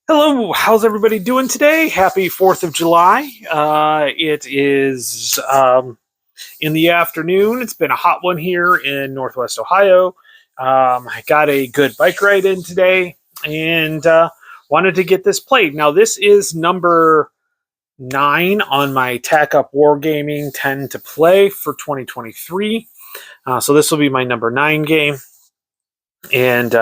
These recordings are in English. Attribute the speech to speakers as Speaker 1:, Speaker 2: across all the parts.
Speaker 1: Hello, how's everybody doing today? Happy 4th of July. It is in the afternoon. It's been a hot one here in Northwest Ohio. I got a good bike ride in today and wanted to get this played. Now, this is number 9 on my Tack Up Wargaming 10 to play for 2023. So this will be my number 9 game. And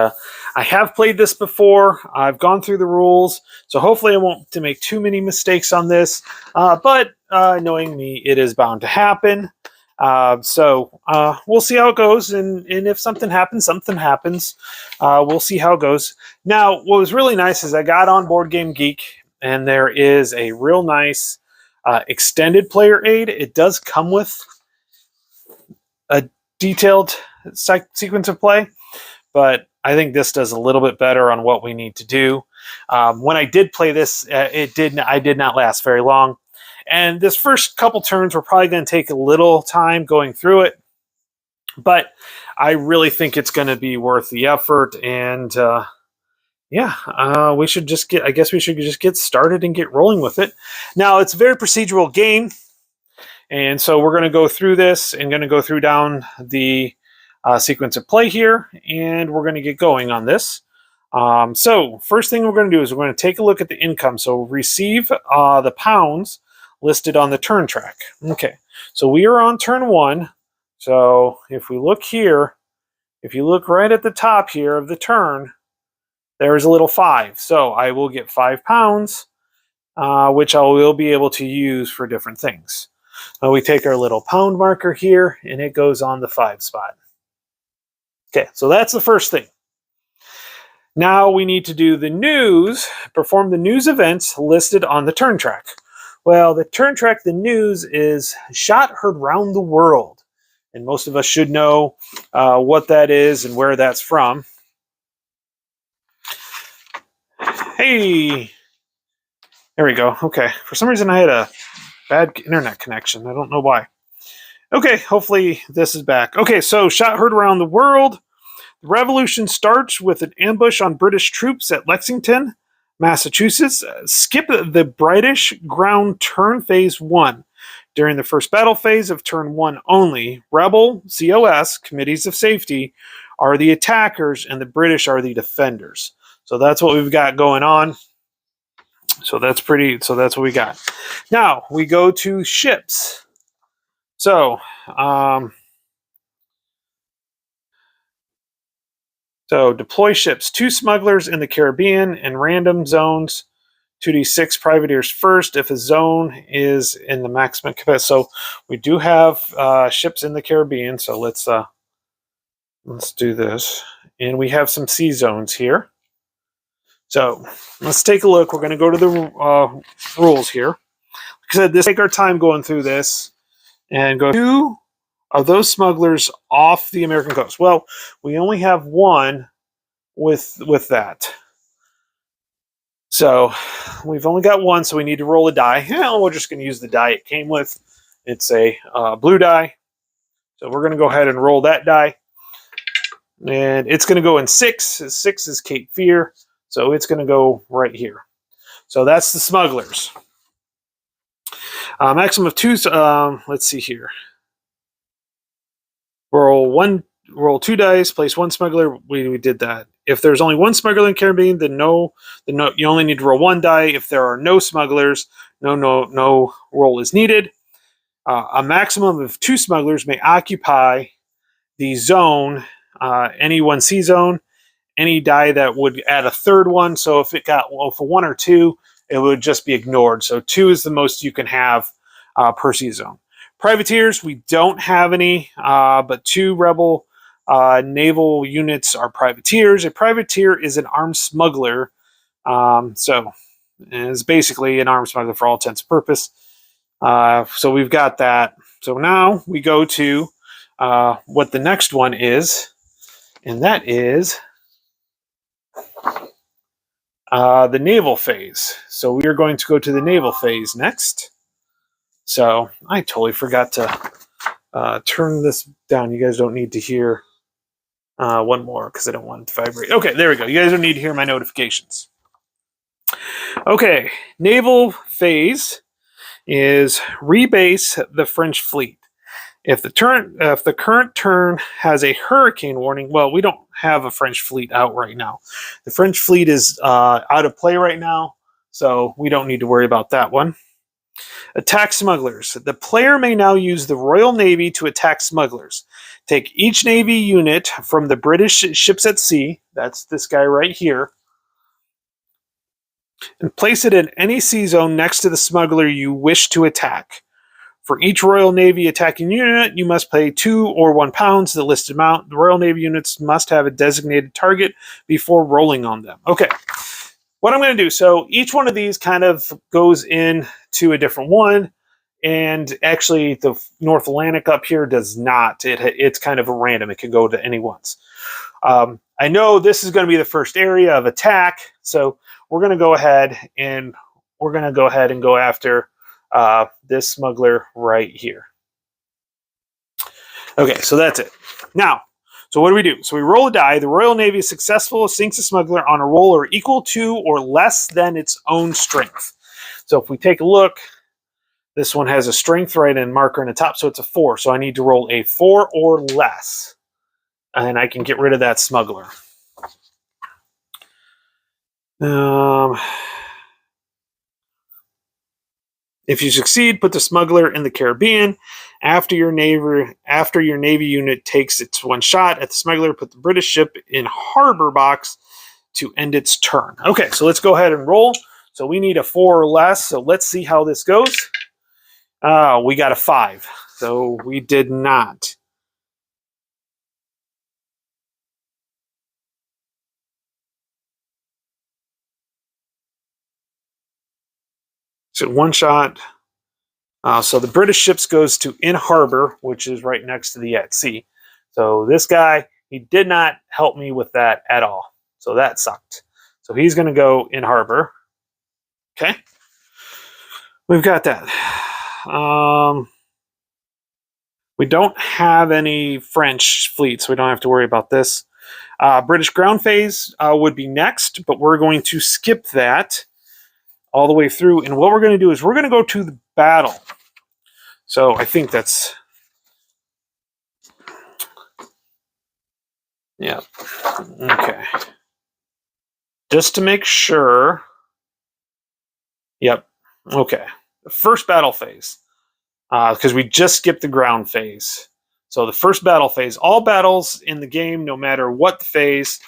Speaker 1: I have played this before. I've gone through the rules, so hopefully I won't to make too many mistakes on this. But knowing me, it is bound to happen. So we'll see how it goes, and if something happens, something happens. We'll see how it goes. Now, what was really nice is I got on Board Game Geek, and there is a real nice extended player aid. It does come with a detailed sequence of play, but I think this does a little bit better on what we need to do. When I did play this, I did not last very long. And this first couple turns were probably going to take a little time going through it. But I really think it's going to be worth the effort. And we should just get started and get rolling with it. Now, it's a very procedural game. And so we're going to go through this and going to go through down the sequence of play here, and we're going to get going on this. So first thing we're going to do is we're going to take a look at the income. So receive the pounds listed on the turn track. Okay, so we are on turn 1. So if we look here, if you look right at the top here of the turn, there's a little 5. So I will get 5 pounds, which I will be able to use for different things. We take our little pound marker here, and it goes on the 5 spot. Okay, so that's the first thing. Now we need to do the news, perform the news events listed on the turn track. Well, the turn track, the news is shot heard round the world. And most of us should know what that is and where that's from. Hey, there we go. Okay, for some reason I had a bad internet connection. I don't know why. Okay, hopefully this is back. Okay, so shot heard around the world. The revolution starts with an ambush on British troops at Lexington, Massachusetts. Skip the British ground turn phase 1. During the first battle phase of turn 1 only, Rebel, COS, Committees of Safety, are the attackers and the British are the defenders. So that's what we've got going on. So that's what we got. Now we go to ships. So, deploy ships. 2 smugglers in the Caribbean and random zones. 2d6 privateers first if a zone is in the maximum capacity. So we do have ships in the Caribbean. So let's do this. And we have some sea zones here. So let's take a look. We're going to go to the rules here. Like I said, take our time going through this. And go 2 of those smugglers off the American coast. Well, we only have 1 with that. So we've only got 1, so we need to roll a die. We're just going to use the die it came with. It's a blue die. So we're going to go ahead and roll that die. And it's going to go in 6. 6 is Cape Fear. So it's going to go right here. So that's the smugglers. Maximum of 2. Let's see here. Roll 2 dice. Place 1 smuggler. We did that. If there's only 1 smuggler in Caribbean, then you only need to roll 1 die. If there are no smugglers, no roll is needed. A maximum of 2 smugglers may occupy the zone, any 1C zone. Any die that would add a 3rd one. So if it got for 1 or 2. It would just be ignored. So 2 is the most you can have per sea zone. Privateers, we don't have any, but 2 rebel naval units are privateers. A privateer is an armed smuggler. So it's basically an armed smuggler for all intents and purpose. So we've got that. So now we go to what the next one is, and that is the naval phase. So we are going to go to the naval phase next. So I totally forgot to turn this down. You guys don't need to hear one more because I don't want it to vibrate. Okay, there we go. You guys don't need to hear my notifications. Okay, naval phase is rebase the French fleet. If the current turn has a hurricane warning, well, we don't have a French fleet out right now. The French fleet is out of play right now, so we don't need to worry about that one. Attack smugglers. The player may now use the Royal Navy to attack smugglers. Take each Navy unit from the British ships at sea, that's this guy right here, and place it in any sea zone next to the smuggler you wish to attack. For each Royal Navy attacking unit, you must pay 2 or 1 pounds, the listed amount. The Royal Navy units must have a designated target before rolling on them. Okay, what I'm going to do, so each one of these kind of goes into a different one, and actually the North Atlantic up here does not. It's kind of a random. It can go to any ones. I know this is going to be the first area of attack, so we're going to go ahead and go after this smuggler right here. Okay, so that's it. Now, so what do? So we roll a die. The Royal Navy is successful, sinks a smuggler on a roll equal to or less than its own strength. So if we take a look, this one has a strength right and marker in the top, so it's a 4. So I need to roll a 4 or less, and I can get rid of that smuggler. If you succeed, put the smuggler in the Caribbean. After your Navy unit takes its 1 shot at the smuggler, put the British ship in harbor box to end its turn. Okay, so let's go ahead and roll. So we need a 4 or less. So let's see how this goes. We got a 5. So we did not. So 1 shot. So the British ships goes to in harbor, which is right next to the at sea. So this guy, he did not help me with that at all. So that sucked. So he's going to go in harbor. Okay. We've got that. We don't have any French fleets, so we don't have to worry about this. British ground phase would be next, but we're going to skip that all the way through. And what we're going to do is we're going to go to the battle. So I think that's... Yeah. Okay. Just to make sure. Yep. Okay. The first battle phase. Because we just skipped the ground phase. So the first battle phase. All battles in the game, no matter what the phase,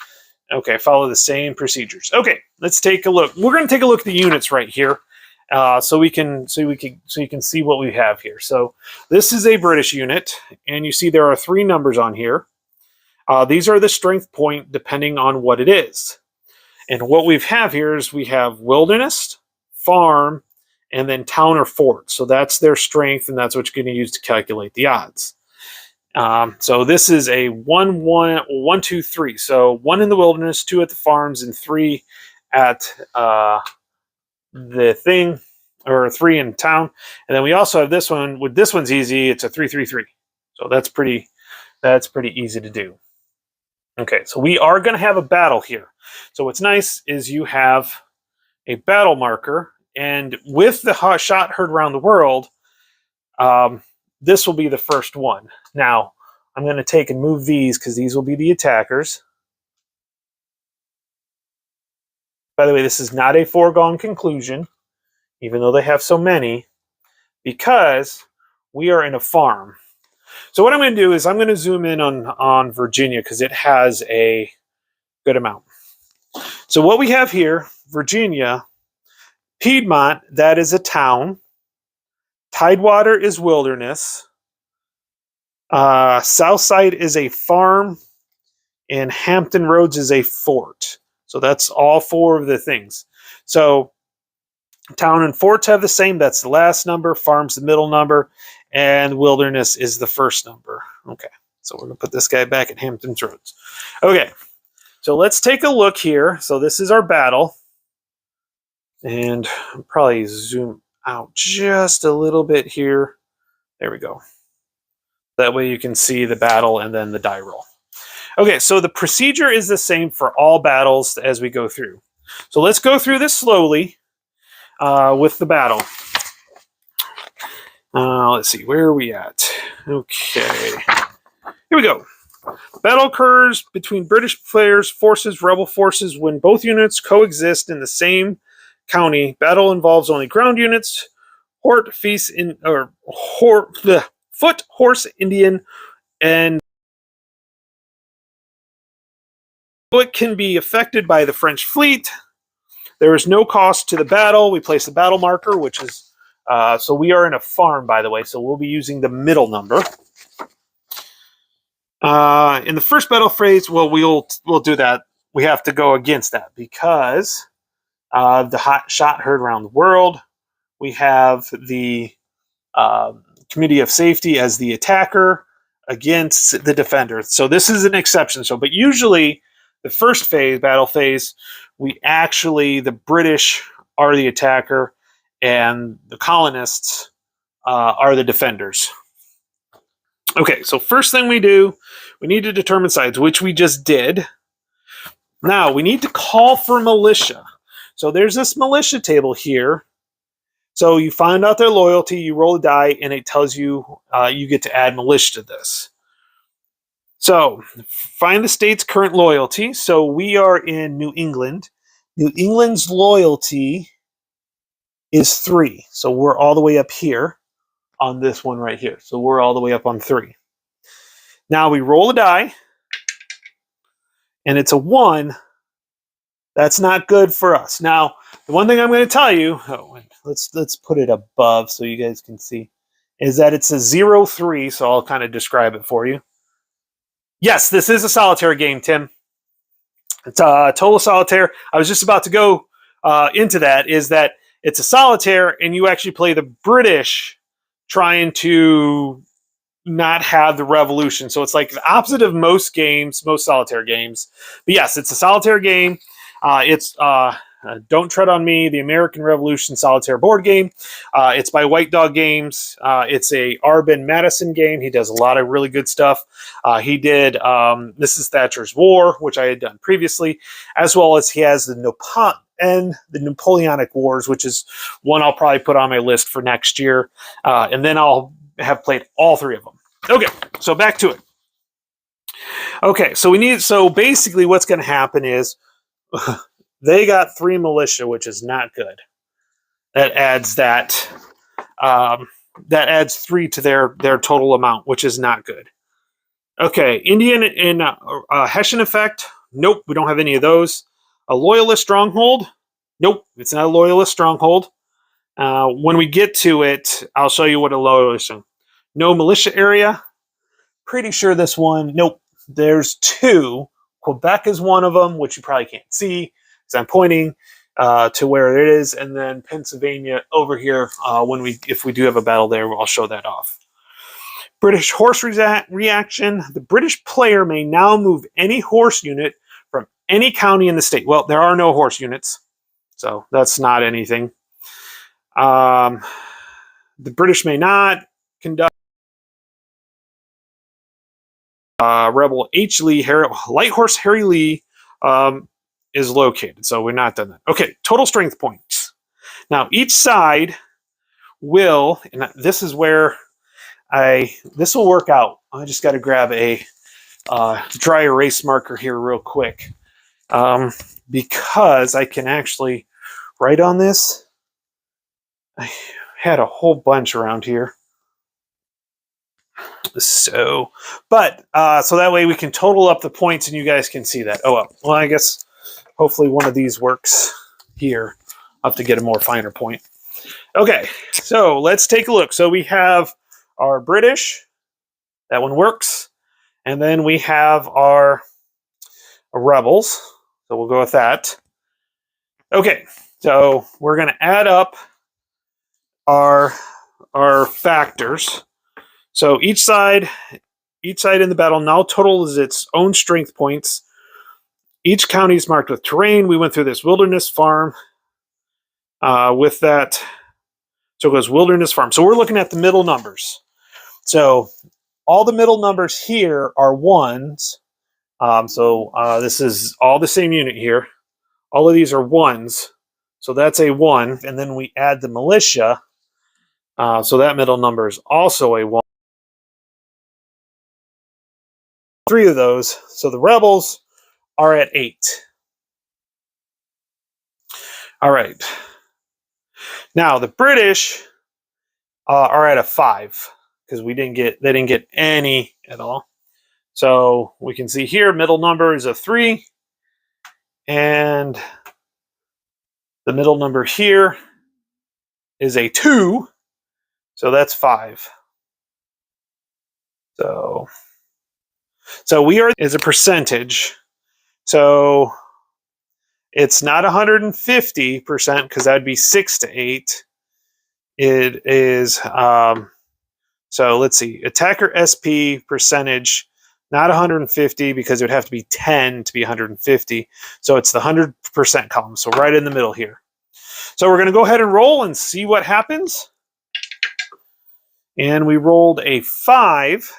Speaker 1: okay, follow the same procedures. Okay, let's take a look. We're going to take a look at the units right here, so you can see what we have here. So this is a British unit, and you see there are 3 numbers on here. These are the strength point depending on what it is. And what we have here is we have wilderness, farm, and then town or fort. So that's their strength, and that's what you're going to use to calculate the odds. So this is a 1, 1, 1, 2, 3. So 1 in the wilderness, 2 at the farms, and 3 at the thing, or 3 in town. And then we also have this one. With this one's easy. It's a 3, 3, 3. So that's pretty easy to do. Okay, so we are going to have a battle here. So what's nice is you have a battle marker, and with the shot heard around the world, this will be the first one. Now, I'm going to take and move these because these will be the attackers. By the way, this is not a foregone conclusion, even though they have so many, because we are in a farm. So what I'm going to do is I'm going to zoom in on Virginia because it has a good amount. So what we have here, Virginia, Piedmont, that is a town. Tidewater is wilderness. Southside is a farm. And Hampton Roads is a fort. So that's all 4 of the things. So town and forts have the same. That's the last number. Farm's the middle number. And wilderness is the first number. Okay. So we're going to put this guy back at Hampton Roads. Okay. So let's take a look here. So this is our battle. And I'll probably zoom out just a little bit here. There we go. That way you can see the battle and then the die roll. Okay, so the procedure is the same for all battles as we go through. So let's go through this slowly with the battle. Let's see, where are we at? Okay, here we go. Battle occurs between British players, forces, rebel forces when both units coexist in the same county. Battle involves only ground units. Foot, horse, Indian, and it can be affected by the French fleet. There is no cost to the battle. We place the battle marker, which is so we are in a farm, by the way, so we'll be using the middle number. In the first battle phase, well, we'll do that. We have to go against that because the hot shot heard around the world. We have the Committee of Safety as the attacker against the defender. So this is an exception. So, but usually the first phase, battle phase, the British are the attacker and the colonists are the defenders. Okay, so first thing we do, we need to determine sides, which we just did. Now, we need to call for militia. So there's this militia table here. So you find out their loyalty, you roll a die, and it tells you you get to add militia to this. So find the state's current loyalty. So we are in New England. New England's loyalty is 3. So we're all the way up here on this one right here. So we're all the way up on 3. Now we roll a die, and it's a 1. That's not good for us. Now, the one thing I'm going to tell you, let's put it above so you guys can see, is that it's a 0-3, so I'll kind of describe it for you. Yes, this is a solitaire game, Tim. It's a total solitaire. I was just about to go into that, is that it's a solitaire, and you actually play the British trying to not have the revolution. So it's like the opposite of most games, most solitaire games. But yes, it's a solitaire game. It's Don't Tread on Me, the American Revolution solitaire board game. It's by White Dog Games. It's a Arben Madison game. He does a lot of really good stuff. He did Mrs. Thatcher's War, which I had done previously, as well as he has the Napoleonic Wars, which is one I'll probably put on my list for next year. And then I'll have played all 3 of them. Okay, so back to it. Okay, so basically what's going to happen is they got 3 militia, which is not good. That adds that adds 3 to their total amount, which is not good. Okay, Indian in Hessian effect. Nope, we don't have any of those. A loyalist stronghold. Nope, it's not a loyalist stronghold. When we get to it, I'll show you what a loyalist is. No militia area. Pretty sure this one. Nope, there's 2. Quebec is one of them, which you probably can't see because I'm pointing to where it is, and then Pennsylvania over here. If we do have a battle there, I'll show that off. British horse reaction. The British player may now move any horse unit from any county in the state. Well, there are no horse units, so that's not anything. The British may not conduct Rebel H. Lee, Light Horse Harry Lee is located, so we're not done that. Okay, total strength points. Now, each side will, and this is where this will work out. I just got to grab a dry erase marker here real quick because I can actually write on this. I had a whole bunch around here. So that way we can total up the points and you guys can see that. Oh, well, I guess hopefully one of these works here. I'll have to get a more finer point. Okay, so let's take a look. So we have our British. That one works. And then we have our rebels. So we'll go with that. Okay, so we're going to add up our factors. So each side in the battle now totals its own strength points. Each county is marked with terrain. We went through this wilderness farm with that. So it goes wilderness farm. So we're looking at the middle numbers. So all the middle numbers here are 1s. This is all the same unit here. All of these are ones. So that's a 1. And then we add the militia. So that middle number is also a 1. 3 of those. So the rebels are at 8. All right. Now the British are at a 5 because they didn't get any at all. So we can see here middle number is a 3, and the middle number here is a 2. So that's 5. So we are is a percentage. So it's not 150% because that would be 6 to 8. It is so let's see, attacker SP percentage, not 150 because it would have to be 10 to be 150. So it's the 100% column. So right in the middle here. So we're going to go ahead and roll and see what happens. And we rolled a 5.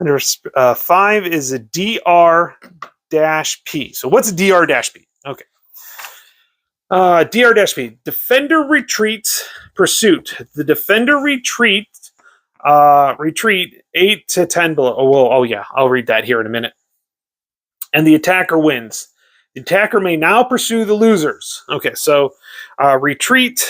Speaker 1: Under 5 is a DR-P. So what's a DR-P? Okay. DR-P. Defender retreats pursuit. The defender retreat 8 to 10 below. Oh yeah, I'll read that here in a minute. And the attacker wins. The attacker may now pursue the losers. Okay, so retreat.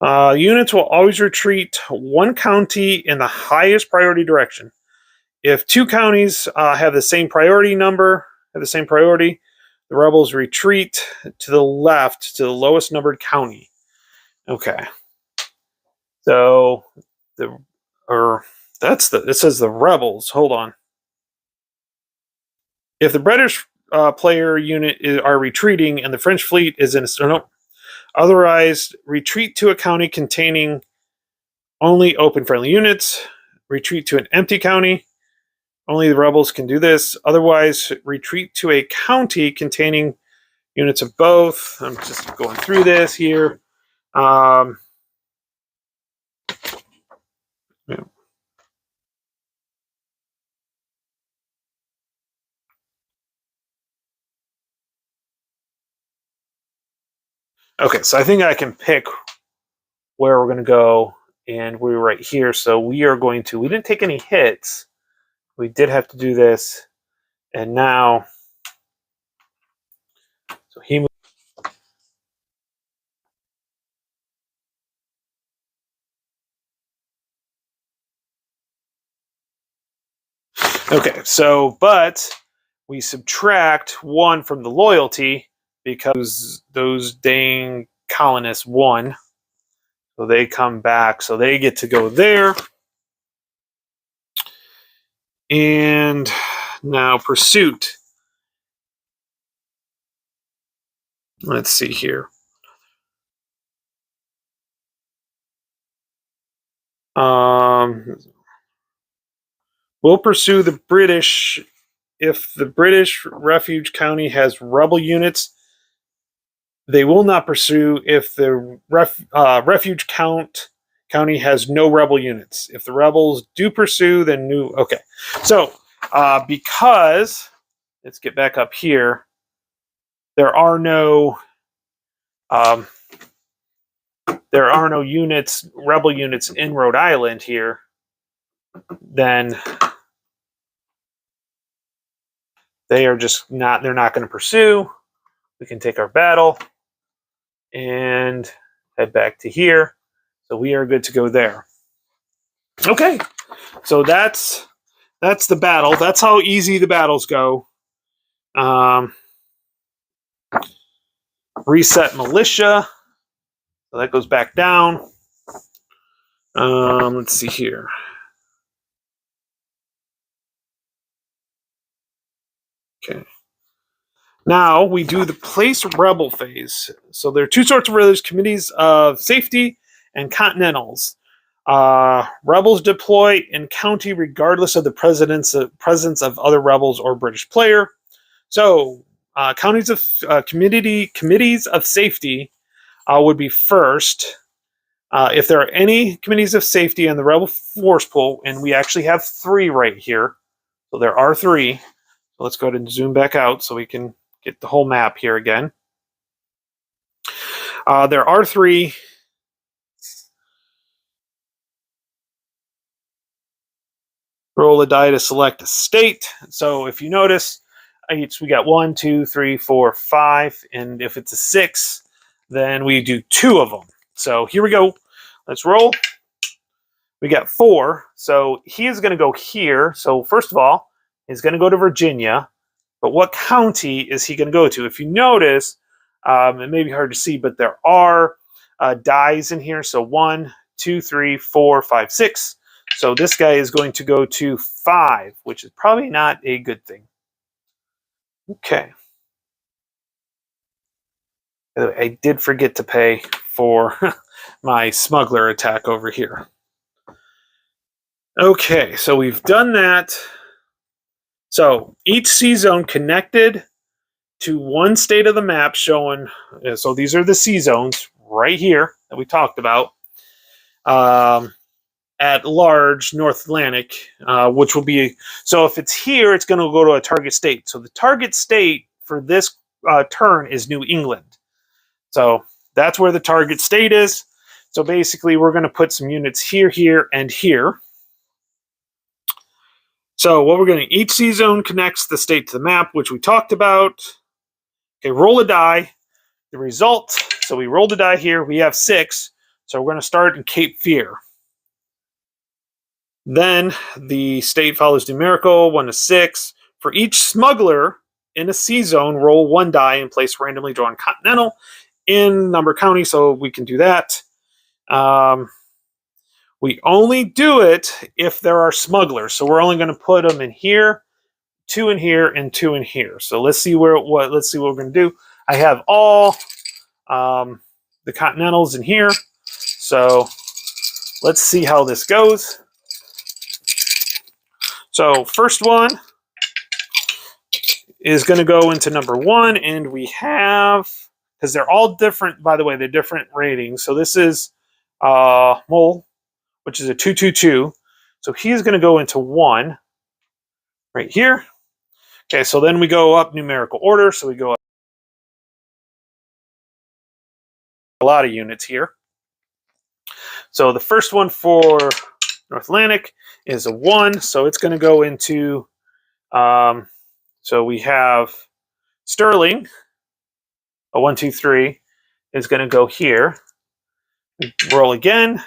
Speaker 1: Units will always retreat 1 county in the highest priority direction. If 2 counties have the same priority number, the rebels retreat to the left to the lowest numbered county. Okay. So it says the rebels. Hold on. If the British player unit are retreating and the French fleet is in otherwise, retreat to a county containing only open friendly units. Retreat to an empty county. Only the rebels can do this. Otherwise, retreat to a county containing units of both. I'm just going through this here. Yeah. Okay, so I think I can pick where we're going to go, and we're right here. So we didn't take any hits. We did have to do this, and now, so he moved. Okay, so, but we subtract 1 from the loyalty because those dang colonists won. So they come back, so they get to go there. And now pursuit. Let's see here. We'll pursue the British if the British refuge county has rebel units. They will not pursue if the refuge county has no rebel units. If the rebels do pursue, then new. Okay, so because let's get back up here. There are no units, rebel units in Rhode Island here. Then they are just not. They're not going to pursue. We can take our battle and head back to here. So we are good to go there. Okay, so that's the battle. That's how easy the battles go. Reset militia. So that goes back down. Let's see here. Okay. Now we do the place rebel phase. So there are 2 sorts of rebels: committees of safety and continentals. Rebels deploy in county regardless of the presence of other rebels or British player. So committees of safety would be first. If there are any committees of safety in the rebel force pool, and we actually have 3 right here. So there are 3. let's go ahead and zoom back out so we can get the whole map here again. There are 3. Roll a die to select a state. So if you notice, we got 1, 2, 3, 4, 5, and if it's a 6, then we do 2 of them. So here we go. Let's roll. We got 4. So he is going to go here. So first of all, he's going to go to Virginia. But what county is he going to go to? If you notice, it may be hard to see, but there are dies in here. So 1, 2, 3, 4, 5, 6. So this guy is going to go to 5, which is probably not a good thing. Okay. I did forget to pay for my smuggler attack over here. Okay, so we've done that. So each C zone connected to one state of the map showing, so these are the C zones right here that we talked about. At large, North Atlantic, which will be, so if it's here, it's going to go to a target state. So the target state for this turn is New England. So that's where the target state is. So basically, we're going to put some units here, here, and here. So what we're going to, each C zone connects the state to the map, which we talked about. Okay, roll a die. The result, so we rolled a die here. We have 6. So we're going to start in Cape Fear. Then the state follows numerical, 1 to 6. For each smuggler in a C zone, roll 1 die and place randomly drawn continental in number county, so we can do that. We only do it if there are smugglers, so we're only going to put them in here, 2 in here, and 2 in here. So let's see what we're going to do. I have all the continentals in here, so let's see how this goes. So first one is going to go into number 1, and we have, because they're all different, by the way, they're different ratings. So this is Mole, which is a 222. So he's going to go into 1 right here. Okay, so then we go up numerical order. So we go up a lot of units here. So the first one for North Atlantic is a 1. So it's going to go into, so we have Sterling, a 1, 2, 3, is going to go here. Roll again,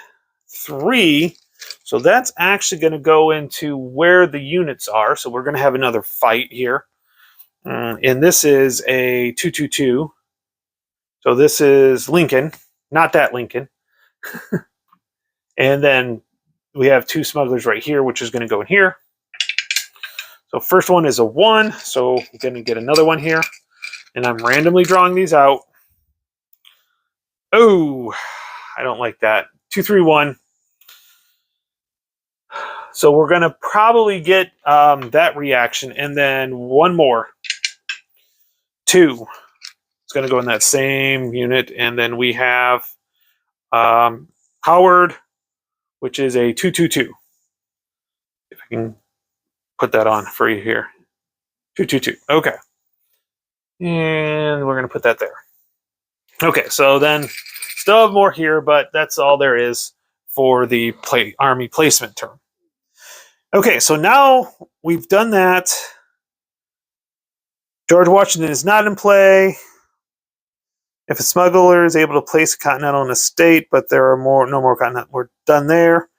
Speaker 1: 3. So that's actually going to go into where the units are. So we're going to have another fight here. And this is a 222. So this is Lincoln, not that Lincoln. And then we have 2 smugglers right here, which is going to go in here. So first one is a 1. So we're going to get another one here. And I'm randomly drawing these out. Oh, I don't like that. 2, 3, 1. So we're going to probably get that reaction. And then one more. 2. It's going to go in that same unit. And then we have Howard, which is a 222. If I can put that on for you here. 222. Okay. And we're going to put that there. Okay, so then still have more here, but that's all there is for the army placement term. Okay, so now we've done that. George Washington is not in play. If a smuggler is able to place a continental in a state, but there are no more continental, we're done there.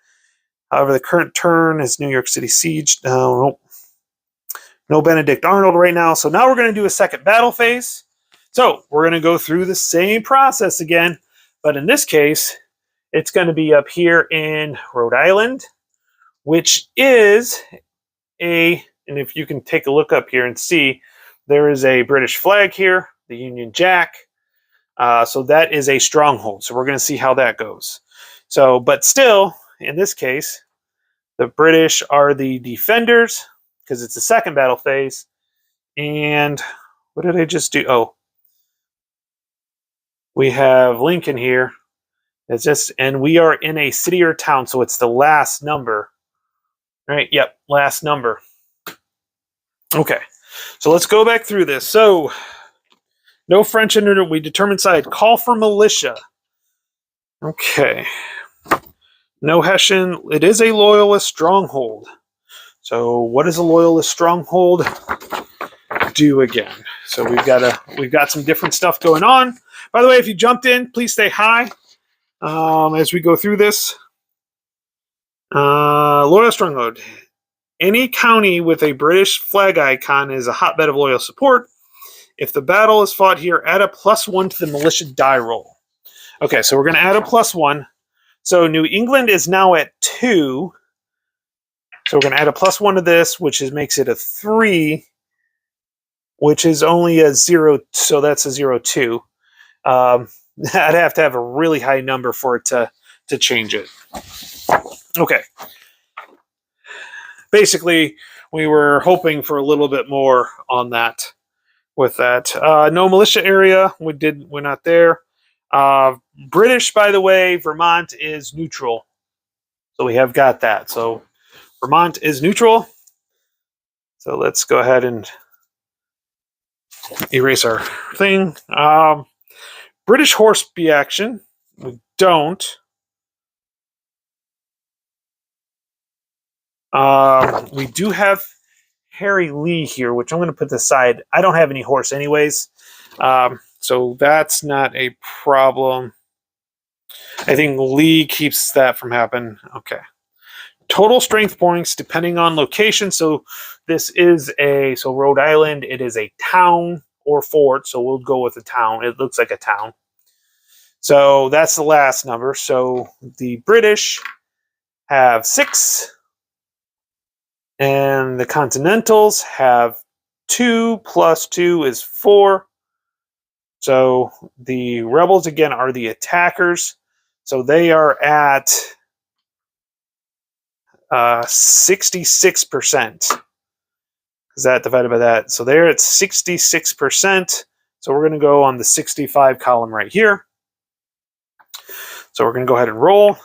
Speaker 1: However, the current turn is New York City siege. No Benedict Arnold right now. So now we're going to do a second battle phase. So we're going to go through the same process again, but in this case, it's going to be up here in Rhode Island, which is and if you can take a look up here and see, there is a British flag here, the Union Jack. So that is a stronghold. So we're going to see how that goes. So, but still, in this case, the British are the defenders because it's the second battle phase. And what did I just do? Oh, we have Lincoln here. It's just, and we are in a city or town, so it's the last number. Right? Yep, last number. Okay. So let's go back through this. So, no French entered. We determined side. Call for militia. Okay. No Hessian. It is a loyalist stronghold. So, what does a loyalist stronghold do again? So we've got some different stuff going on. By the way, if you jumped in, please stay high as we go through this. Loyal stronghold. Any county with a British flag icon is a hotbed of loyal support. If the battle is fought here, add a +1 to the militia die roll. Okay, so we're going to add a +1. So New England is now at 2. So we're going to add a +1 to this, which makes it a 3, which is only a 0. So that's a 0-2. I'd have to have a really high number for it to change it. Okay. Basically, we were hoping for a little bit more on that. With that, no militia area. We're not there. British, by the way, Vermont is neutral, so we have got that. So Vermont is neutral. So let's go ahead and erase our thing. British horse bee action. We don't. We do have Harry Lee here, which I'm going to put aside. I don't have any horse anyways, so that's not a problem. I think Lee keeps that from happening. Okay. Total strength points depending on location. So this is so Rhode Island, it is a town or fort, so we'll go with a town. It looks like a town. So that's the last number. So the British have 6. And the Continentals have 2 plus 2 is 4. So the Rebels, again, are the attackers. So they are at 66%. Is that divided by that? So they're at 66%. So we're going to go on the 65 column right here. So we're going to go ahead and roll.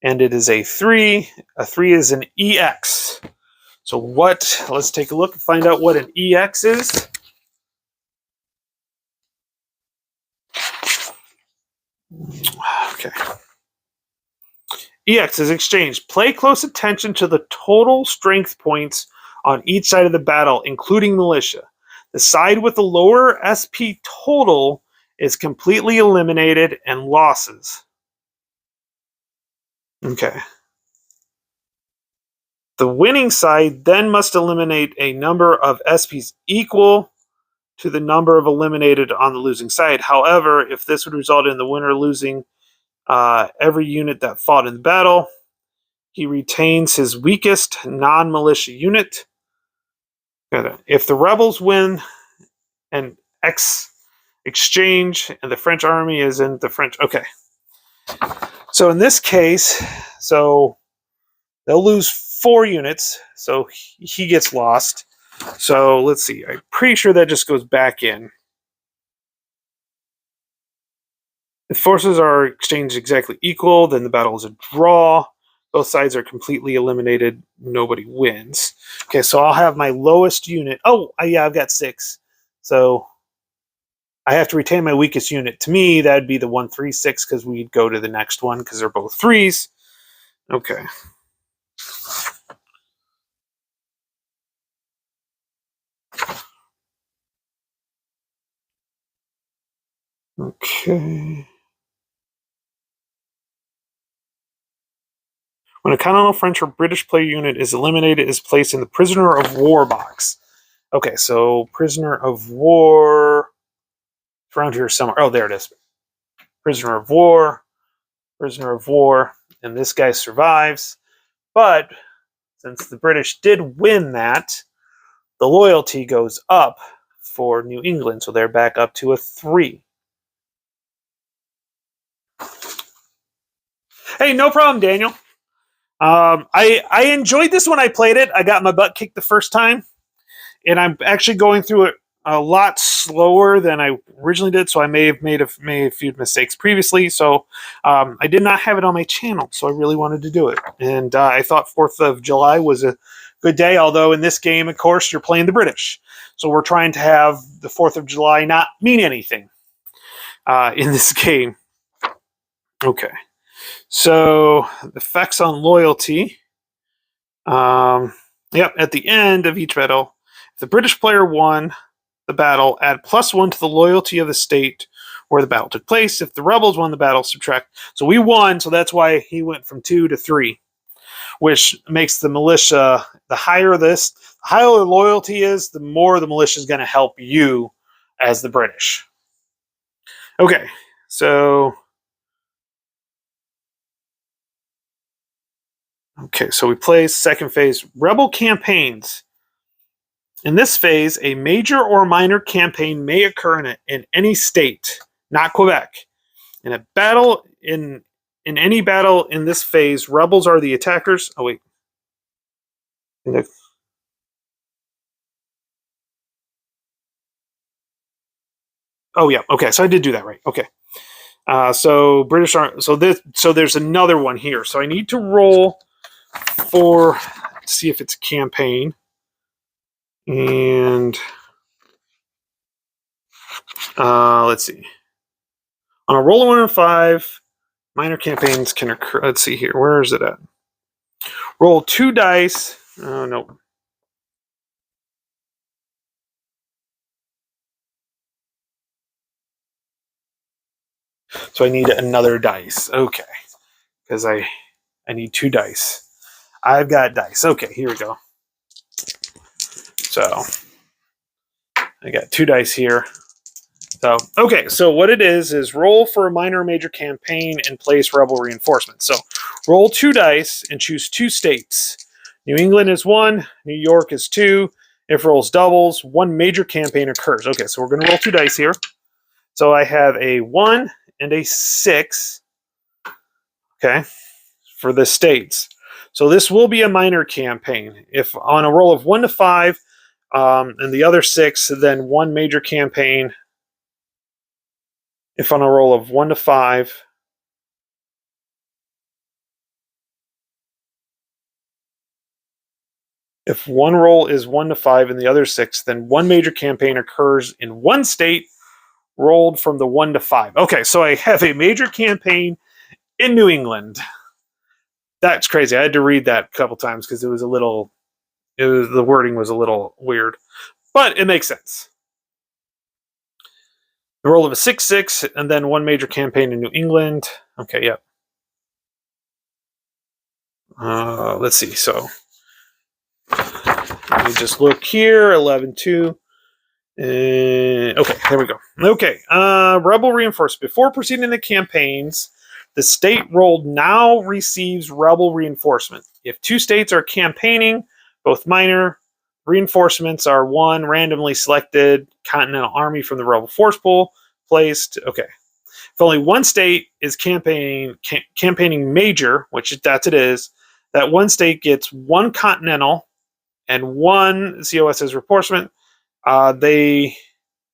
Speaker 1: And it is a 3. A 3 is an EX. So let's take a look and find out what an EX is. Okay. EX is exchange. Pay close attention to the total strength points on each side of the battle, including militia. The side with the lower SP total is completely eliminated and losses. Okay. The winning side then must eliminate a number of SPs equal to the number of eliminated on the losing side. However, if this would result in the winner losing every unit that fought in the battle, he retains his weakest non-militia unit. If the rebels win an exchange and the French army is in the French... Okay. So in this case, so they'll lose 4 units, so he gets lost. So let's see. I'm pretty sure that just goes back in. If forces are exchanged exactly equal, then the battle is a draw. Both sides are completely eliminated. Nobody wins. Okay, so I'll have my lowest unit. Oh, yeah, I've got 6. So I have to retain my weakest unit. To me, that'd be the 136 because we'd go to the next one because they're both 3s. Okay. Okay. When a continental French or British player unit is eliminated, it is placed in the prisoner of war box. Okay, so prisoner of war. It's around here somewhere. Oh, there it is. Prisoner of war. Prisoner of war. And this guy survives. But since the British did win that, the loyalty goes up for New England. So they're back up to a 3. Hey, no problem, Daniel. I enjoyed this when I played it. I got my butt kicked the first time, and I'm actually going through it a lot slower than I originally did, so I may have made a few mistakes previously. So I did not have it on my channel, so I really wanted to do it. And I thought 4th of July was a good day. Although in this game, of course, you're playing the British. So we're trying to have the 4th of July not mean anything in this game. Okay. So effects on loyalty. Yep, at the end of each battle, if the British player won the battle, add +1 to the loyalty of the state where the battle took place. If the rebels won the battle, subtract. So we won, so that's why he went from 2 to 3, which makes the militia, the higher the loyalty is, the more the militia is going to help you as the British. Okay, so we play second phase, Rebel campaigns. In this phase, a major or minor campaign may occur in any state, not Quebec. In a battle, in any battle in this phase, rebels are the attackers. Oh wait. Oh yeah. Okay, so I did do that right. Okay. So British aren't. So there's another one here. So I need to roll for see if it's a campaign. And let's see. On a roll of 1 and 5, minor campaigns can occur. Let's see here. Where is it at? Roll 2 dice. Oh, no. So I need another dice. Okay. Because I need 2 dice. I've got dice. Okay, here we go. So I got 2 dice here. So, okay, so what it is roll for a minor or major campaign and place rebel reinforcements. So roll 2 dice and choose 2 states. New England is 1, New York is 2. If rolls doubles, 1 major campaign occurs. Okay, so we're going to roll 2 dice here. So I have a 1 and a 6, okay, for the states. So this will be a minor campaign. If on a roll of 1 to 5 and the other 6, then 1 major campaign. If on a roll of 1 to 5, if one roll is 1 to 5 and the other 6, then 1 major campaign occurs in 1 state rolled from the 1 to 5. Okay, so I have a major campaign in New England. That's crazy. I had to read that a couple times because the wording was a little weird, but it makes sense. The roll of a 6-6 and then 1 major campaign in New England. Okay, yep. Let's see. So let me just look here. 11-2. Okay, there we go. Okay, rebel reinforcement. Before proceeding the campaigns, the state rolled now receives rebel reinforcement. If 2 states are campaigning, both minor, reinforcements are 1 randomly selected Continental Army from the rebel force pool placed. Okay. If only 1 state is campaigning major, which that's it is, that 1 state gets 1 Continental and 1 COS as reinforcement.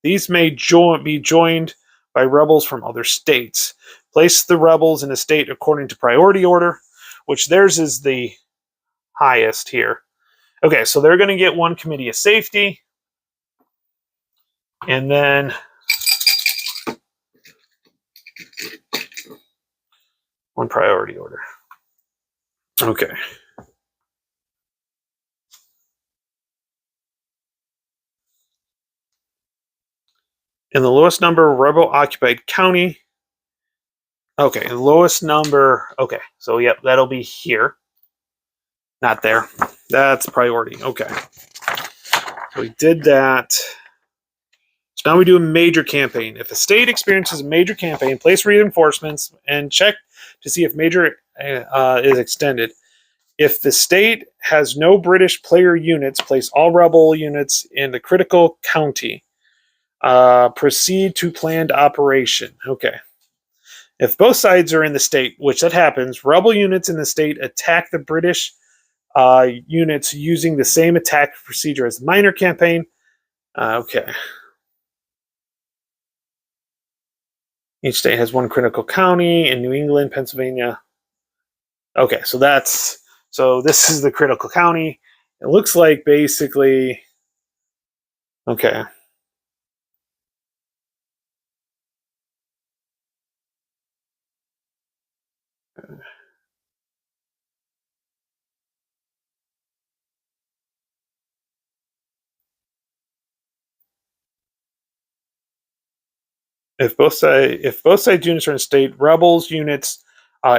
Speaker 1: These may be joined by rebels from other states. Place the rebels in a state according to priority order, which theirs is the highest here. Okay, so they're going to get 1 committee of safety, and then one priority order. Okay. In the lowest number rebel occupied county. Okay, lowest number. Okay, so yep, that'll be here. Not there. That's priority. Okay. So we did that. So now we do a major campaign. If a state experiences a major campaign, place reinforcements and check to see if major is extended. If the state has no British player units, place all rebel units in the critical county. Proceed to planned operation. Okay. If both sides are in the state, which that happens, rebel units in the state attack the British units using the same attack procedure as the minor campaign. Okay. Each state has 1 critical county in New England, Pennsylvania. Okay, so this is the critical county. It looks like basically, okay. If both sides units are in state, rebels units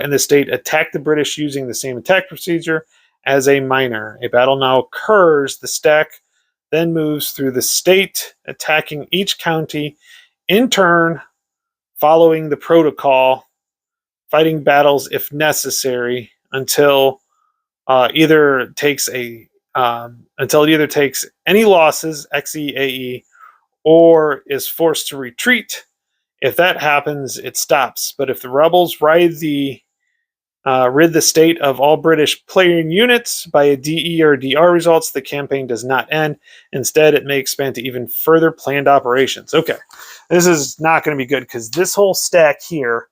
Speaker 1: in the state attack the British using the same attack procedure as a minor. A battle now occurs. The stack then moves through the state, attacking each county in turn, following the protocol, fighting battles if necessary until either takes a until it either takes any losses, XEAE, or is forced to retreat. If that happens, it stops. But if the rebels rid the state of all British playing units by a DE or DR results, the campaign does not end. Instead, it may expand to even further planned operations. Okay, this is not going to be good because this whole stack here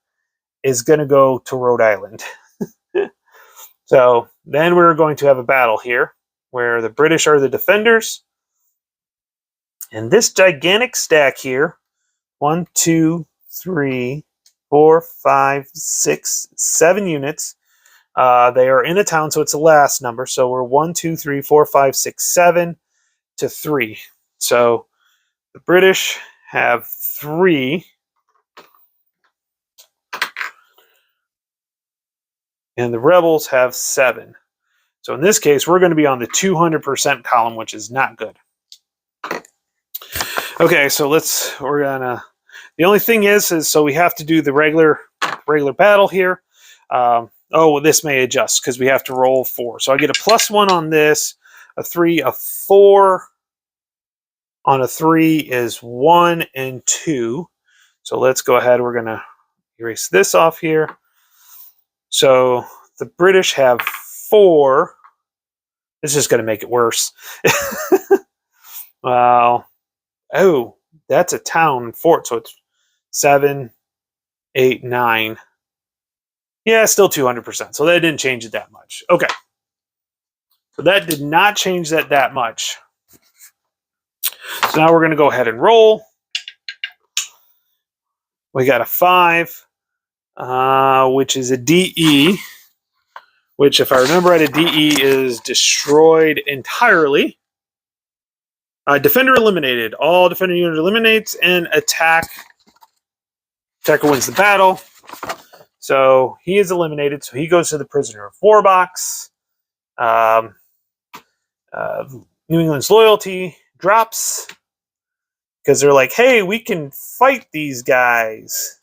Speaker 1: is going to go to Rhode Island. So then we're going to have a battle here where the British are the defenders. And this gigantic stack here, 1, 2, 3, 4, 5, 6, 7 units. They are in a town, so it's the last number. So we're 1, 2, 3, 4, 5, 6, 7 to 3. So the British have 3. And the rebels have 7. So in this case, we're going to be on the 200% column, which is not good. Okay, so the only thing is so we have to do the regular battle here. This may adjust because we have to roll 4. So I get a +1 on this, a 3, a 4 on a 3 is 1 and 2. So let's go ahead. We're going to erase this off here. So the British have 4. This is going to make it worse. Well, that's a town fort. So it's 7, 8, 9. Yeah, still 200%. So that didn't change it that much. Okay. So that did not change that much. So now we're going to go ahead and roll. We got a 5, which is a DE, which, if I remember right, a DE is destroyed entirely. Defender eliminated. All defender unit eliminates and attacker wins the battle. So he is eliminated. So he goes to the prisoner of war box. New England's loyalty drops because they're like, hey, we can fight these guys.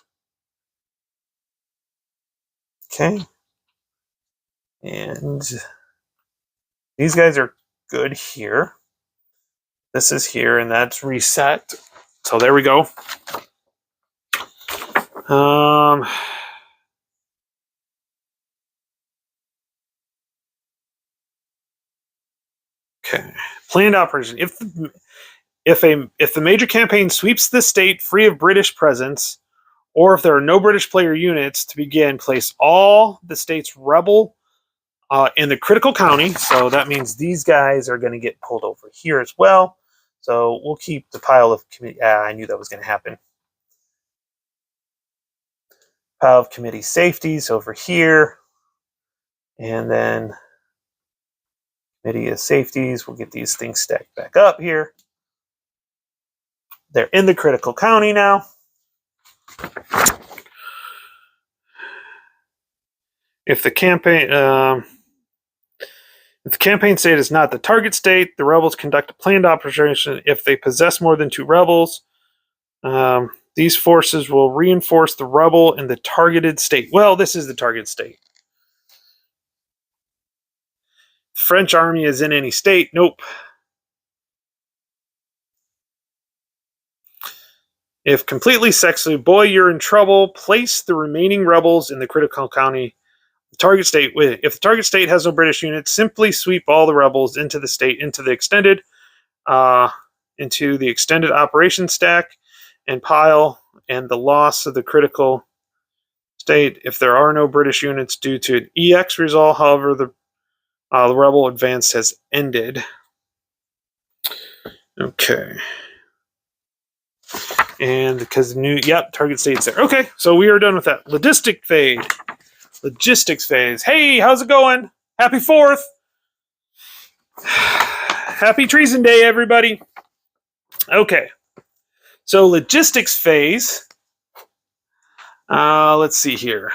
Speaker 1: Okay. And these guys are good here. This is here, and that's reset. So there we go. Okay. Planned operation. If the major campaign sweeps the state free of British presence, or if there are no British player units to begin, place all the state's rebel in the critical county. So that means these guys are going to get pulled over here as well. So we'll keep the pile of committee. I knew that was going to happen. Pile of committee safeties over here. And then committee of safeties. We'll get these things stacked back up here. They're in the critical county now. If the campaign state is not the target state, the rebels conduct a planned operation. If they possess more than 2 rebels, these forces will reinforce the rebel in the targeted state. Well, this is the target state. French army is in any state. Nope. If completely successful, boy, you're in trouble. Place the remaining rebels in the critical county. The target state. If the target state has no British units, simply sweep all the rebels into the state, into the extended operation stack, and pile. And the loss of the critical state, if there are no British units due to an EX result, however, the The rebel advance has ended. Okay. And because target state's there. Okay, so we are done with that. Logistics phase. Hey, how's it going? Happy 4th. Happy Treason Day, everybody. Okay. So logistics phase. Let's see here.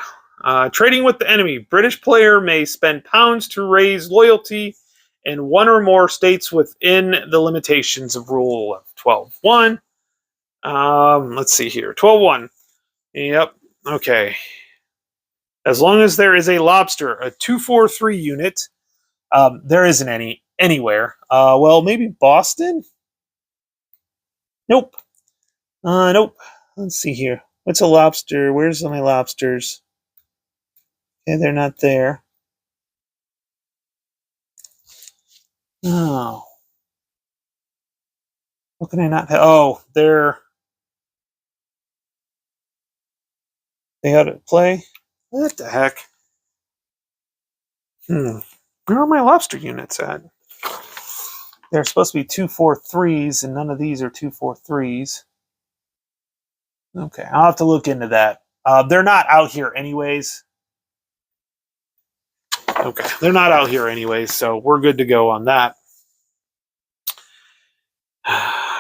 Speaker 1: Trading with the enemy. British player may spend pounds to raise loyalty in one or more states within the limitations of Rule of 12.1. Let's see here. 12.1. Yep. Okay. As long as there is a lobster, a 243 unit. There isn't any anywhere. Well, maybe Boston? Nope. Nope. Let's see here. What's a lobster? Where's my lobsters? Okay, they're not there. Oh. What can I not have? Oh, they got to play? What the heck? Where are my lobster units at? They're supposed to be 243s, and none of these are 243s. Okay, I'll have to look into that. They're not out here anyways. Okay, they're not out here anyways, so we're good to go on that.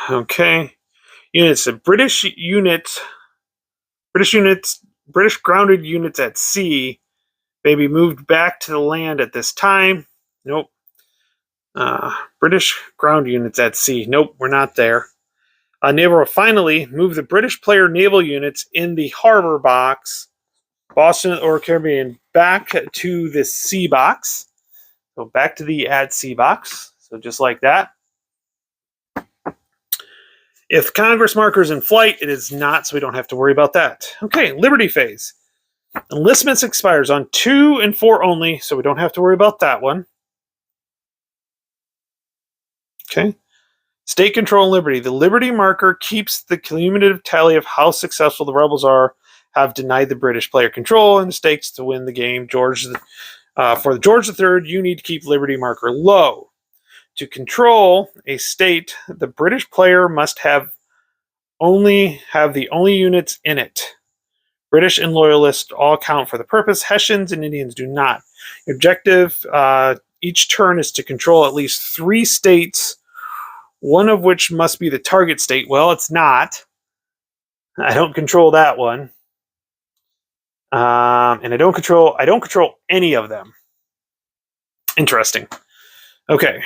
Speaker 1: Okay. Units. British grounded units at sea may be moved back to the land at this time. Nope. British ground units at sea. Nope, we're not there. Naval. Finally, move the British player naval units in the harbor box, Boston or Caribbean, back to the sea box. So back to the add sea box. So just like that. If Congress marker is in flight, it is not, so we don't have to worry about that. Okay, Liberty phase. Enlistments expires on 2 and 4 only, so we don't have to worry about that one. Okay. State control and liberty. The liberty marker keeps the cumulative tally of how successful the rebels have denied the British player control and the stakes to win the game. For the George III, you need to keep liberty marker low. To control a state, the British player must have the only units in it. British and Loyalists all count for the purpose. Hessians and Indians do not. The objective each turn is to control at least 3 states, one of which must be the target state. Well, it's not. I don't control that one. And I don't control any of them. Interesting. Okay.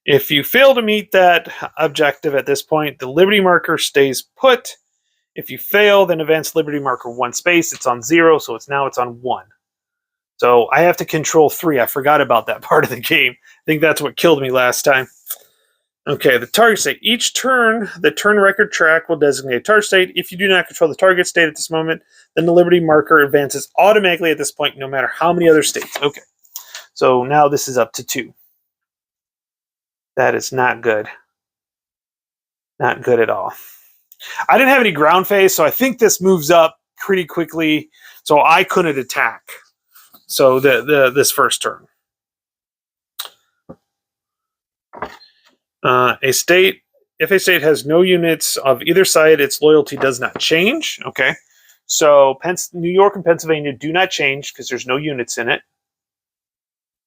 Speaker 1: If you fail to meet that objective at this point, the liberty marker stays put. If you fail, then advance liberty marker 1 space. It's on 0, so it's on 1. So I have to control 3. I forgot about that part of the game. I think that's what killed me last time. Okay, the target state. Each turn, the turn record track will designate a target state. If you do not control the target state at this moment, then the liberty marker advances automatically at this point, no matter how many other states. Okay, so now this is up to 2. That is not good. Not good at all. I didn't have any ground phase, so I think this moves up pretty quickly, so I couldn't attack. So this first turn. If a state has no units of either side, its loyalty does not change. Okay, so New York and Pennsylvania do not change because there's no units in it,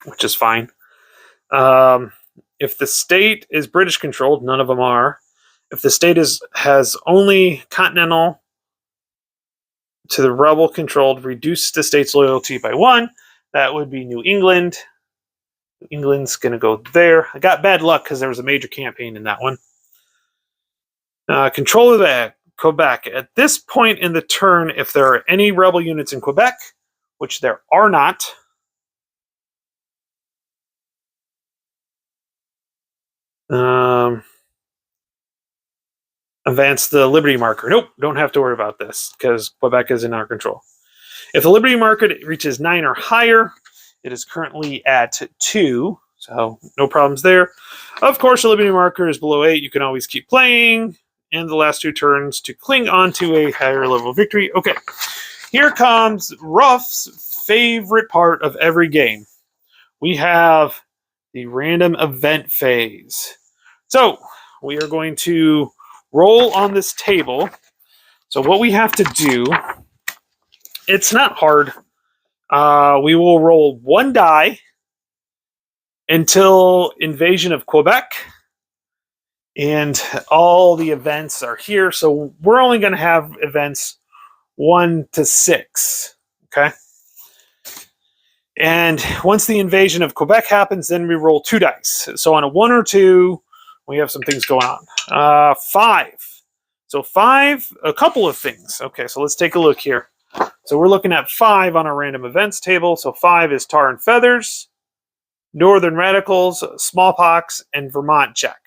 Speaker 1: which is fine. If the state is British controlled, none of them are. If the state has only continental to the rebel controlled, reduce the state's loyalty by 1. That would be New England. New England's going to go there. I got bad luck because there was a major campaign in that one. Control of that, Quebec. At this point in the turn, if there are any rebel units in Quebec, which there are not, advance the liberty marker. Nope, don't have to worry about this because Quebec is in our control. If the liberty marker reaches 9 or higher, it is currently at 2, so no problems there. Of course, the liberty marker is below 8. You can always keep playing in the last 2 turns to cling on to a higher level of victory. Okay, here comes Ruff's favorite part of every game. we have the random event phase. So we are going to roll on this table. So what we have to do, it's not hard. We will roll one die until invasion of Quebec. And all the events are here. So we're only going to have events 1 to 6. Okay. And once the invasion of Quebec happens, then we roll 2 dice. So on a 1 or 2, we have some things going on. 5. So 5, a couple of things. Okay, so let's take a look here. So we're looking at 5 on our random events table. So 5 is tar and feathers, Northern radicals, smallpox, and Vermont check.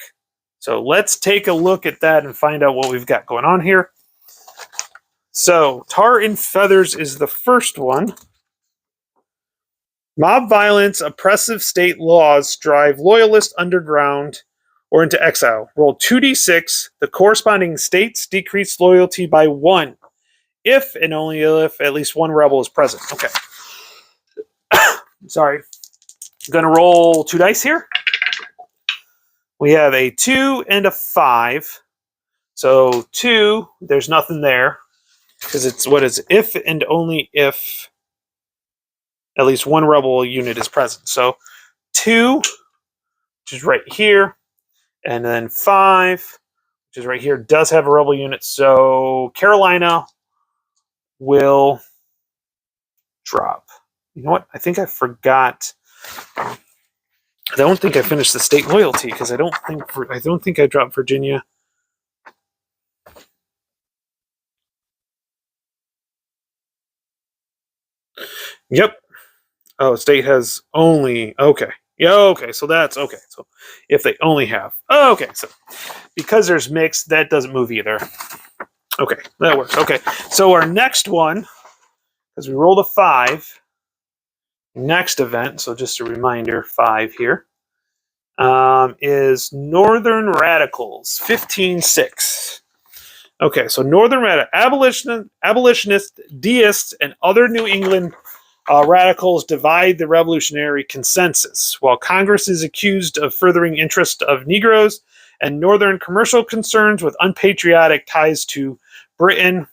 Speaker 1: So let's take a look at that and find out what we've got going on here. So tar and feathers is the first one. Mob violence, oppressive state laws drive loyalists underground or into exile. Roll 2d6. The corresponding states decrease loyalty by 1. If and only if at least one rebel is present. Okay. Sorry. I'm going to roll 2 dice here. We have a 2 and a 5. So 2, there's nothing there. Because it's what is if and only if at least one rebel unit is present. So 2, which is right here, and then 5, which is right here, does have a rebel unit. So Carolina will drop. You know what? I think I forgot. I don't think I finished the state loyalty because I don't think I dropped Virginia. Yep. Oh, state has only. Okay. Yeah. Okay. So that's okay. So if they only have. Oh, okay. So because there's mixed, that doesn't move either. Okay, that works. Okay. So our next one, because we rolled a 5. Next event. So just a reminder, 5 here. Is Northern Radicals, 15-6. Okay, so Northern abolitionists, deists, and other New England radicals divide the revolutionary consensus, while Congress is accused of furthering interest of Negroes and Northern commercial concerns with unpatriotic ties to Britain,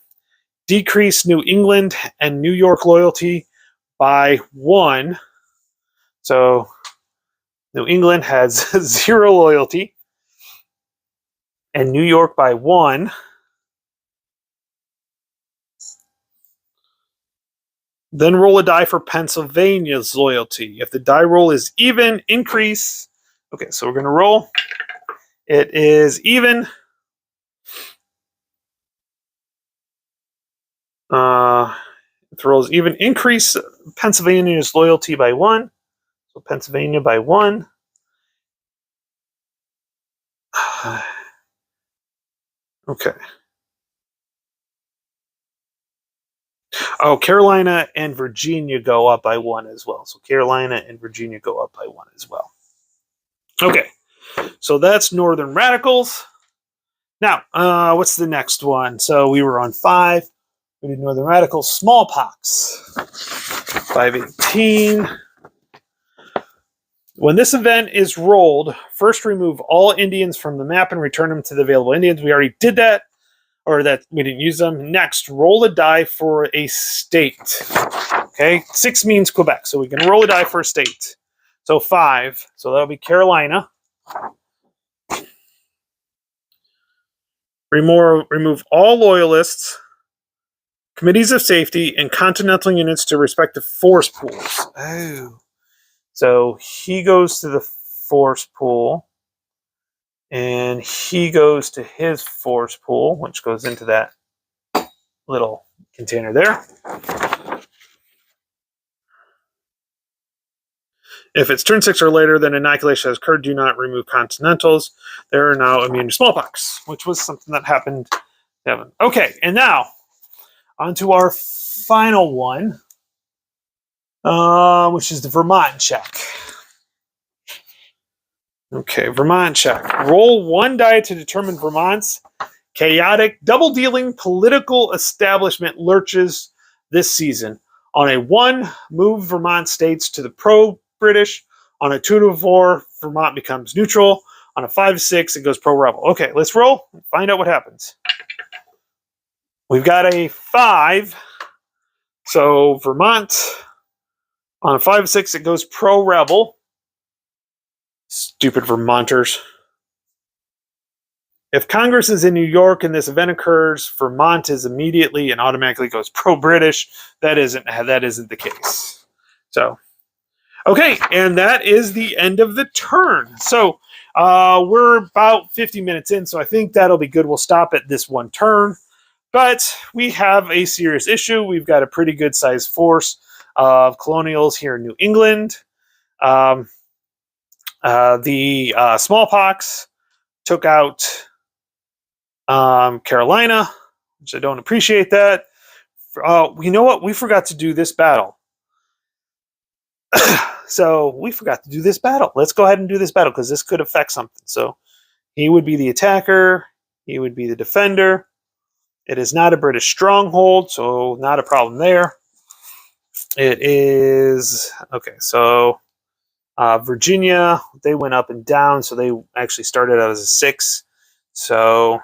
Speaker 1: decrease New England and New York loyalty by 1. So New England has 0 loyalty, and New York by 1. Then roll a die for Pennsylvania's loyalty. If the die roll is even, increase. Okay, so we're going to roll. It is even. If the roll is even, increase Pennsylvania's loyalty by 1. So Pennsylvania by 1. Okay. Oh, Carolina and Virginia go up by 1 as well. So Carolina and Virginia go up by 1 as well. Okay. So that's Northern Radicals. Now, what's the next one? So we were on 5. We did Northern Radicals. Smallpox. 518. When this event is rolled, first remove all Indians from the map and return them to the available Indians. We already did that, or that we didn't use them. Next, roll a die for a state. Okay, 6 means Quebec, so we can roll a die for a state. So 5, so that'll be Carolina. Remove all loyalists, committees of safety, and continental units to respective force pools. Oh. So he goes to the force pool, and he goes to his force pool, which goes into that little container there. If it's turn 6 or later, then inoculation has occurred. Do not remove continentals. They're now immune to smallpox, which was something that happened. Okay, and now on to our final one, which is the Vermont check. Okay, Vermont check. Roll 1 die to determine Vermont's chaotic, double-dealing political establishment lurches this season. On a 1, move Vermont states to the pro-British On a 2 to 4, Vermont becomes neutral. On a 5 to 6, it goes pro-rebel. Okay, let's roll and find out what happens. We've got a 5. So Vermont, on a 5 to 6, it goes pro-rebel. Stupid Vermonters. If Congress is in New York and this event occurs, Vermont is immediately and automatically goes pro-British. That isn't the case. So, okay, and that is the end of the turn. So we're about 50 minutes in, so I think that'll be good. We'll stop at this one turn. But we have a serious issue. We've got a pretty good sized force of colonials here in New England. The smallpox took out Carolina, which I don't appreciate that. You know what? We forgot to do this battle. So we forgot to do this battle. Let's go ahead and do this battle because this could affect something. So he would be the attacker. He would be the defender. It is not a British stronghold, so not a problem there. It is... Okay, so Virginia, they went up and down, so they actually started out as a 6. So...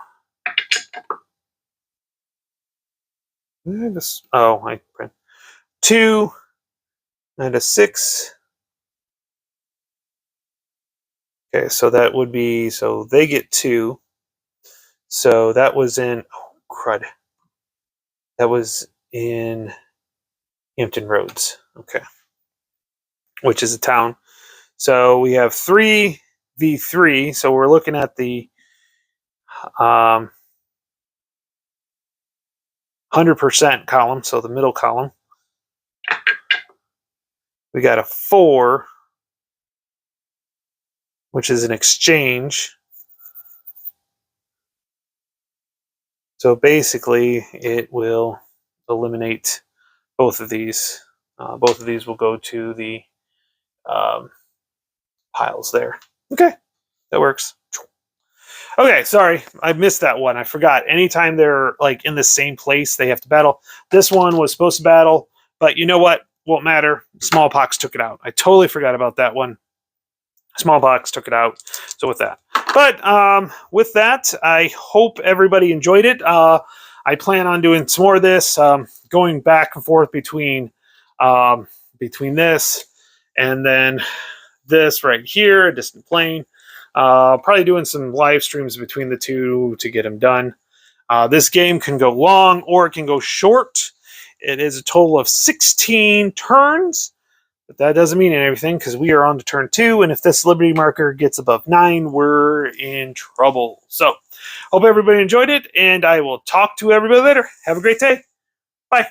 Speaker 1: I print 2 and a 6. Okay, so that would be... So they get 2. So that was in... Oh, crud. That was in Hampton Roads. Okay. Which is a town. So we have 3v3. So we're looking at the 100% column. So the middle column. We got a 4, which is an exchange. So basically, it will eliminate both of these. Both of these will go to the piles there. Okay, that works. Okay, sorry, I missed that one. I forgot. Anytime they're like in the same place, they have to battle. This one was supposed to battle, but you know what? Won't matter. Smallpox took it out. I totally forgot about that one. Smallpox took it out. So with that. But with that, I hope everybody enjoyed it. I plan on doing some more of this, going back and forth between this and then this right here, a distant plane. Probably doing some live streams between the two to get them done. This game can go long or it can go short. It is a total of 16 turns. But that doesn't mean anything because we are on to turn 2, and if this Liberty marker gets above 9, we're in trouble. So, hope everybody enjoyed it, and I will talk to everybody later. Have a great day. Bye.